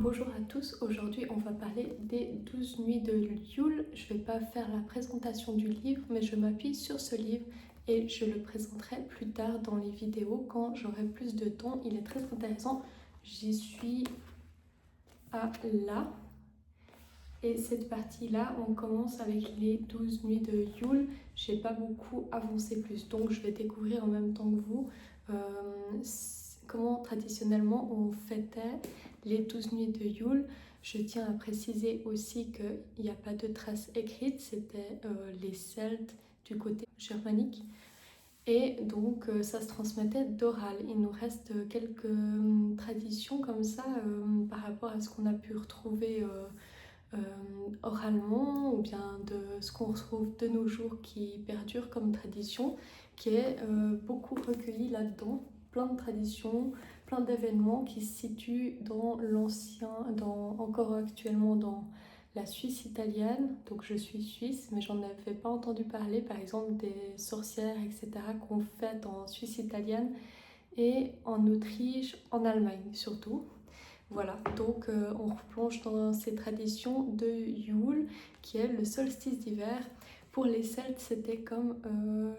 Bonjour à tous, aujourd'hui on va parler des 12 nuits de Yule. Je ne vais pas faire la présentation du livre, mais je m'appuie sur ce livre et je le présenterai plus tard dans les vidéos quand j'aurai plus de temps. Il est très intéressant, j'y suis à là. Et cette partie-là, on commence avec les 12 nuits de Yule. Je n'ai pas beaucoup avancé plus, donc je vais découvrir en même temps que vous comment traditionnellement on fêtait les 12 nuits de Yule. Je tiens à préciser aussi qu'il n'y a pas de traces écrites, c'était les Celtes du côté germanique. Et donc ça se transmettait d'oral. Il nous reste quelques traditions comme ça par rapport à ce qu'on a pu retrouver oralement, ou bien de ce qu'on retrouve de nos jours qui perdure comme tradition, qui est beaucoup recueilli là-dedans. Plein de traditions, plein d'événements qui se situent dans l'ancien, encore actuellement dans la Suisse italienne. Donc je suis suisse, mais j'en avais pas entendu parler, par exemple des sorcières, etc., qu'on fête en Suisse italienne et en Autriche, en Allemagne surtout. Voilà, donc on replonge dans ces traditions de Yule, qui est le solstice d'hiver. Pour les Celtes, c'était comme,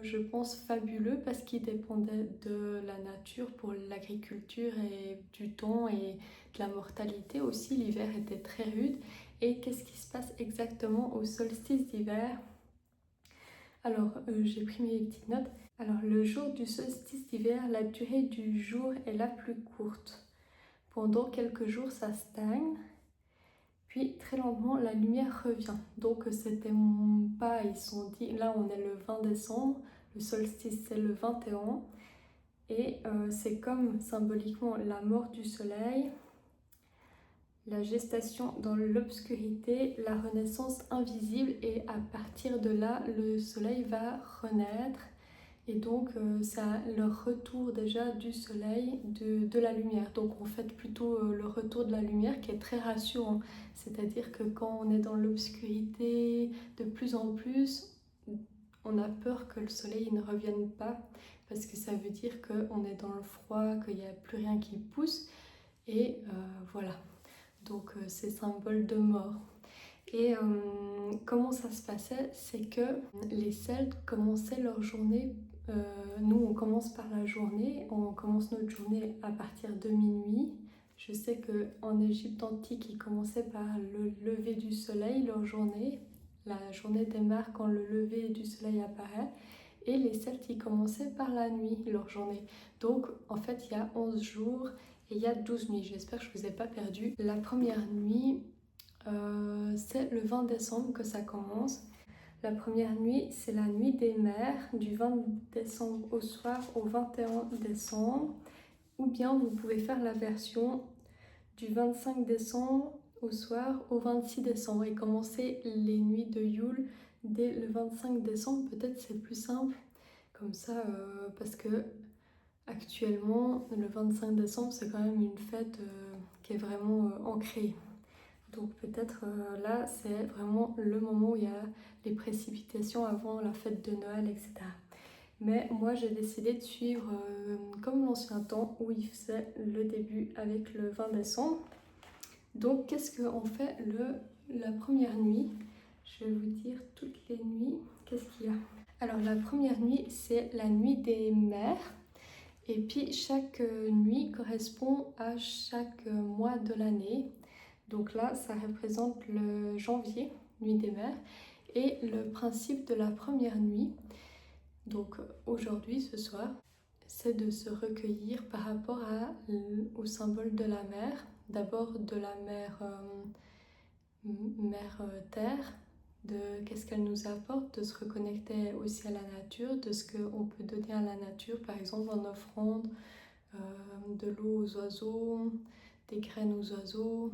je pense, fabuleux parce qu'ils dépendaient de la nature pour l'agriculture et du temps et de la mortalité aussi. L'hiver était très rude. Et qu'est-ce qui se passe exactement au solstice d'hiver? Alors, j'ai pris mes petites notes. Alors, le jour du solstice d'hiver, la durée du jour est la plus courte. Pendant quelques jours, ça stagne, puis très lentement, la lumière revient. Donc c'était pas, ils se sont dit, là on est le 20 décembre, le solstice c'est le 21, et c'est comme symboliquement la mort du soleil, la gestation dans l'obscurité, la renaissance invisible, et à partir de là, le soleil va renaître. Et donc, ça le retour déjà du soleil, de la lumière. Donc, on fête plutôt le retour de la lumière qui est très rassurant. C'est-à-dire que quand on est dans l'obscurité de plus en plus, on a peur que le soleil ne revienne pas parce que ça veut dire qu'on est dans le froid, qu'il n'y a plus rien qui pousse. Et voilà. Donc, c'est symbole de mort. Et comment ça se passait? C'est que les Celtes commençaient leur journée. Nous, on commence par la journée, on commence notre journée à partir de minuit. Je sais qu'en Égypte antique, ils commençaient par le lever du soleil, leur journée. La journée démarre quand le lever du soleil apparaît. Et les Celtes, ils commençaient par la nuit, leur journée. Donc, en fait, il y a 11 jours et il y a 12 nuits. J'espère que je ne vous ai pas perdu. La première nuit, c'est le 20 décembre que ça commence. La première nuit, c'est la nuit des mères, du 20 décembre au soir au 21 décembre. Ou bien vous pouvez faire la version du 25 décembre au soir au 26 décembre et commencer les nuits de Yule dès le 25 décembre. Peut-être c'est plus simple comme ça parce que actuellement, le 25 décembre, c'est quand même une fête qui est vraiment ancrée. Donc peut-être là, c'est vraiment le moment où il y a les précipitations avant la fête de Noël, etc. Mais moi, j'ai décidé de suivre comme l'ancien temps où il faisait le début avec le 20 décembre. Donc qu'est-ce qu'on fait la première nuit? Je vais vous dire toutes les nuits, qu'est-ce qu'il y a? Alors la première nuit, c'est la nuit des mères. Et puis chaque nuit correspond à chaque mois de l'année. Donc là, ça représente le janvier, nuit des mères, et le principe de la première nuit, donc aujourd'hui, ce soir, c'est de se recueillir par rapport au symbole de la mer. D'abord de la mère terre, de qu'est-ce qu'elle nous apporte, de se reconnecter aussi à la nature, de ce qu'on peut donner à la nature, par exemple en offrande de l'eau aux oiseaux, des graines aux oiseaux,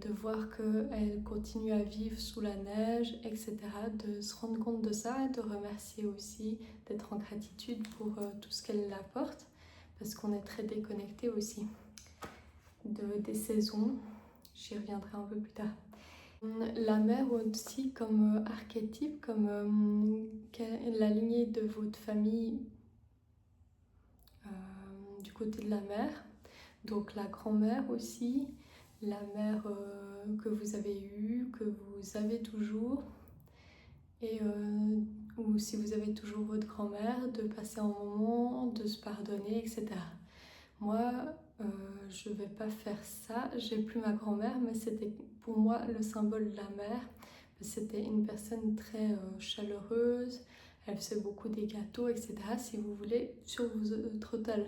de voir qu'elle continue à vivre sous la neige, etc. De se rendre compte de ça et de remercier aussi, d'être en gratitude pour tout ce qu'elle apporte, parce qu'on est très déconnecté aussi des saisons. J'y reviendrai un peu plus tard. La mère aussi comme archétype, comme la lignée de votre famille du côté de la mère. Donc la grand-mère aussi, la mère que vous avez eue, que vous avez toujours, et ou si vous avez toujours votre grand-mère, de passer un moment, de se pardonner, etc. Moi, je vais pas faire ça. J'ai plus ma grand-mère, mais c'était pour moi le symbole de la mère. C'était une personne très chaleureuse. Elle faisait beaucoup des gâteaux, etc. Si vous voulez, sur votre hôtel,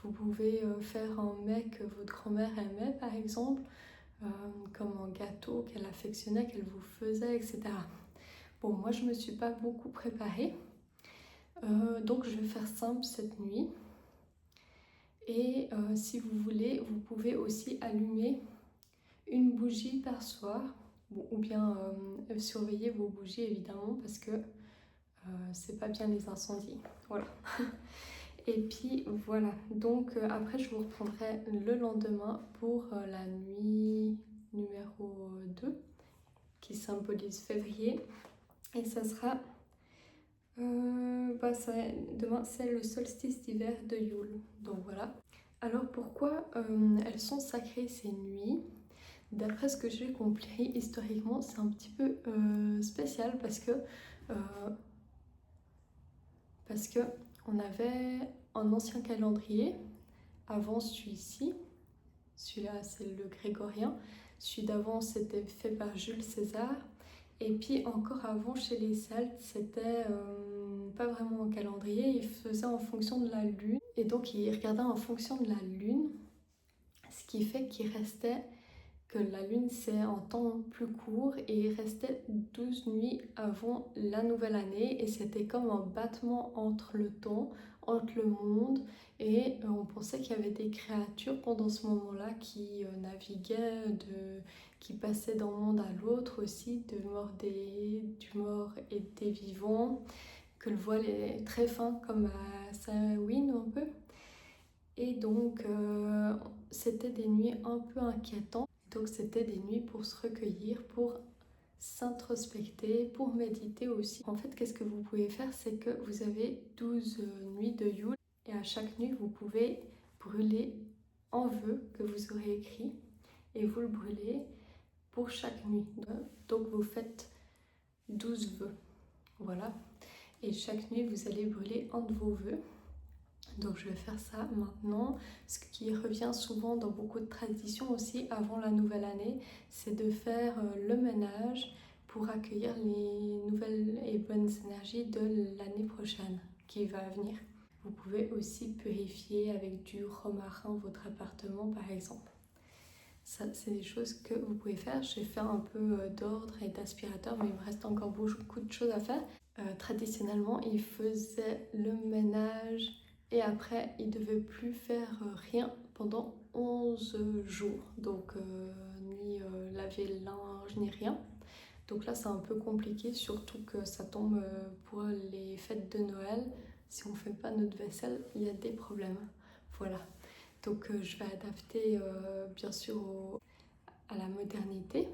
vous pouvez faire un mets que votre grand-mère aimait, par exemple, comme un gâteau qu'elle affectionnait, qu'elle vous faisait, etc. Bon, moi, je me suis pas beaucoup préparée. Donc, je vais faire simple cette nuit. Et si vous voulez, vous pouvez aussi allumer une bougie par soir, ou bien surveiller vos bougies évidemment, parce que c'est pas bien les incendies. Voilà. Et puis voilà, donc après je vous reprendrai le lendemain pour la nuit numéro 2 qui symbolise février. Et ça sera demain c'est le solstice d'hiver de Yule. Donc voilà. Alors pourquoi elles sont sacrées ces nuits? D'après ce que j'ai compris, historiquement, c'est un petit peu spécial parce que on avait un ancien calendrier avant celui-ci. Celui-là, c'est le grégorien. Celui d'avant, c'était fait par Jules César. Et puis encore avant, chez les Celtes, c'était pas vraiment un calendrier. Ils faisaient en fonction de la lune. Et donc, ils regardaient en fonction de la lune. Ce qui fait qu'il restait que la lune c'est en temps plus court et il restait 12 nuits avant la nouvelle année et c'était comme un battement entre le temps, entre le monde et on pensait qu'il y avait des créatures pendant ce moment-là qui naviguaient, qui passaient d'un monde à l'autre aussi, du mort et des vivants, que le voile est très fin comme à Samhain un peu. Et donc c'était des nuits un peu inquiétantes. Donc c'était des nuits pour se recueillir, pour s'introspecter, pour méditer aussi. En fait, qu'est-ce que vous pouvez faire? C'est que vous avez 12 nuits de Yule et à chaque nuit, vous pouvez brûler un vœu que vous aurez écrit et vous le brûlez pour chaque nuit. Donc vous faites 12 vœux. Voilà. Et chaque nuit, vous allez brûler un de vos vœux. Donc je vais faire ça maintenant. Ce qui revient souvent dans beaucoup de traditions aussi avant la nouvelle année, c'est de faire le ménage pour accueillir les nouvelles et bonnes énergies de l'année prochaine qui va venir. Vous pouvez aussi purifier avec du romarin votre appartement par exemple. Ça, c'est des choses que vous pouvez faire. J'ai fait un peu d'ordre et d'aspirateur, mais il me reste encore beaucoup de choses à faire. Traditionnellement, ils faisaient le ménage et après, ils ne devaient plus faire rien pendant 11 jours. Donc, ni laver le linge, ni rien. Donc là, c'est un peu compliqué, surtout que ça tombe pour les fêtes de Noël. Si on ne fait pas notre vaisselle, il y a des problèmes. Voilà. Donc je vais adapter bien sûr à la modernité.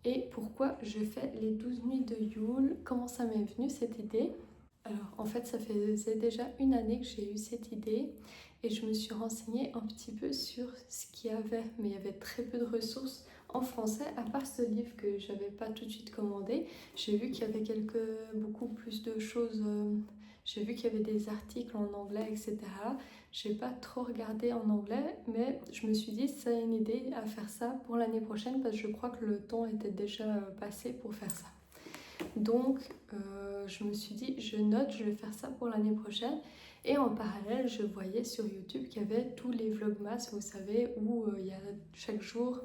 Et pourquoi je fais les 12 nuits de Yule? Comment ça m'est venu cette idée? Alors en fait ça faisait déjà une année que j'ai eu cette idée et je me suis renseignée un petit peu sur ce qu'il y avait, mais il y avait très peu de ressources en français, à part ce livre que j'avais pas tout de suite commandé. J'ai vu qu'il y avait beaucoup plus de choses, j'ai vu qu'il y avait des articles en anglais, etc. J'ai pas trop regardé en anglais, mais je me suis dit c'est une idée à faire ça pour l'année prochaine parce que je crois que le temps était déjà passé pour faire ça. Donc je me suis dit je note, je vais faire ça pour l'année prochaine. Et en parallèle, je voyais sur YouTube qu'il y avait tous les vlogmas, vous savez, où il y a chaque jour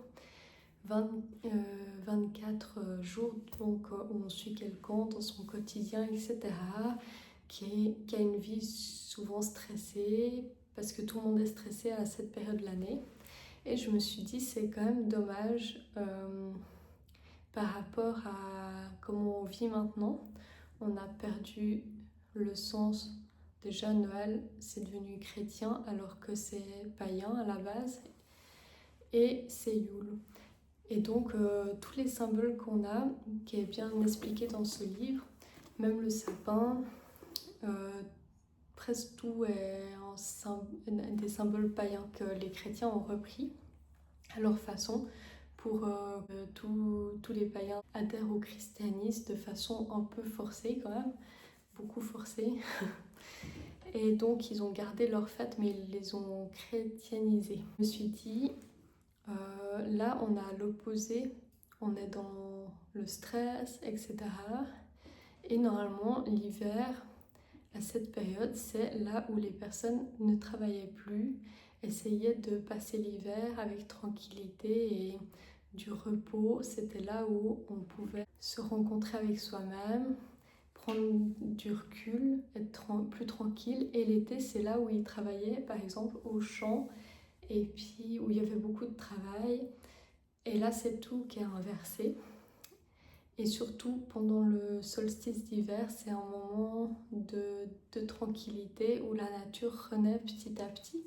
24 jours, donc où on suit quelqu'un dans son quotidien, etc., qui a une vie souvent stressée, parce que tout le monde est stressé à cette période de l'année. Et je me suis dit, c'est quand même dommage par rapport à comment on vit maintenant. On a perdu le sens. Déjà, Noël, c'est devenu chrétien alors que c'est païen à la base. Et c'est Yule. Et donc, tous les symboles qu'on a, qui est bien expliqué dans ce livre, même le sapin, presque tout est des symboles païens que les chrétiens ont repris à leur façon pour que tous les païens adhèrent au christianisme de façon un peu forcée quand même, beaucoup forcée. Et donc ils ont gardé leurs fêtes mais ils les ont chrétianisées. Je me suis dit, là on a l'opposé, on est dans le stress, etc. Et normalement l'hiver, à cette période, c'est là où les personnes ne travaillaient plus, essayaient de passer l'hiver avec tranquillité et du repos. C'était là où on pouvait se rencontrer avec soi-même, prendre du recul, être plus tranquille. Et l'été, c'est là où ils travaillaient, par exemple, au champ, et puis où il y avait beaucoup de travail. Et là, c'est tout qui est inversé. Et surtout, pendant le solstice d'hiver, c'est un moment de tranquillité où la nature renaît petit à petit.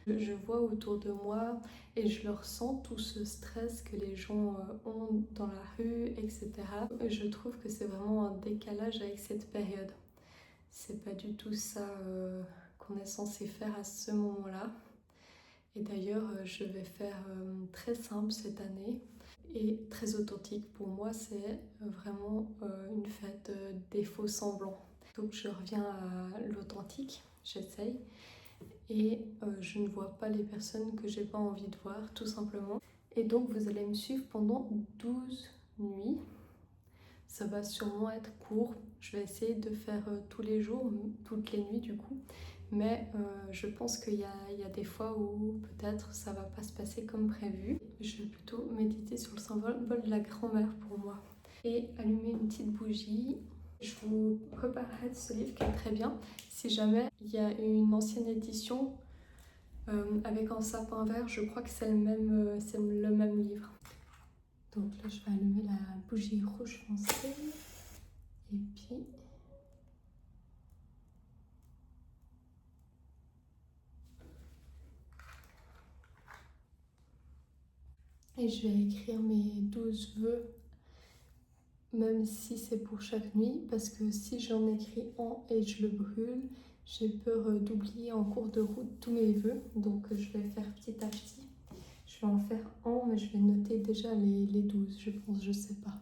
Je vois autour de moi et je le ressens, tout ce stress que les gens ont dans la rue, etc. Je trouve que c'est vraiment un décalage avec cette période. C'est pas du tout ça qu'on est censé faire à ce moment-là. Et d'ailleurs, je vais faire très simple cette année et très authentique. Pour moi, c'est vraiment une fête des faux semblants. Donc je reviens à l'authentique, j'essaye. Et je ne vois pas les personnes que j'ai pas envie de voir, tout simplement. Et donc vous allez me suivre pendant 12 nuits. Ça va sûrement être court. Je vais essayer de faire tous les jours, toutes les nuits du coup. Mais je pense qu'il y a des fois où peut-être ça va pas se passer comme prévu. Je vais plutôt méditer sur le symbole de la grand-mère pour moi. Et allumer une petite bougie. Je vous reparlerai de ce livre qui est très bien. Si jamais il y a une ancienne édition avec un sapin vert, je crois que c'est le même livre. Donc là, je vais allumer la bougie rouge foncé. Et puis... Et je vais écrire mes 12 vœux, même si c'est pour chaque nuit, parce que si j'en écris un et je le brûle, j'ai peur d'oublier en cours de route tous mes vœux. Donc je vais faire petit à petit. Je vais en faire un, mais je vais noter déjà les 12, je pense, je sais pas.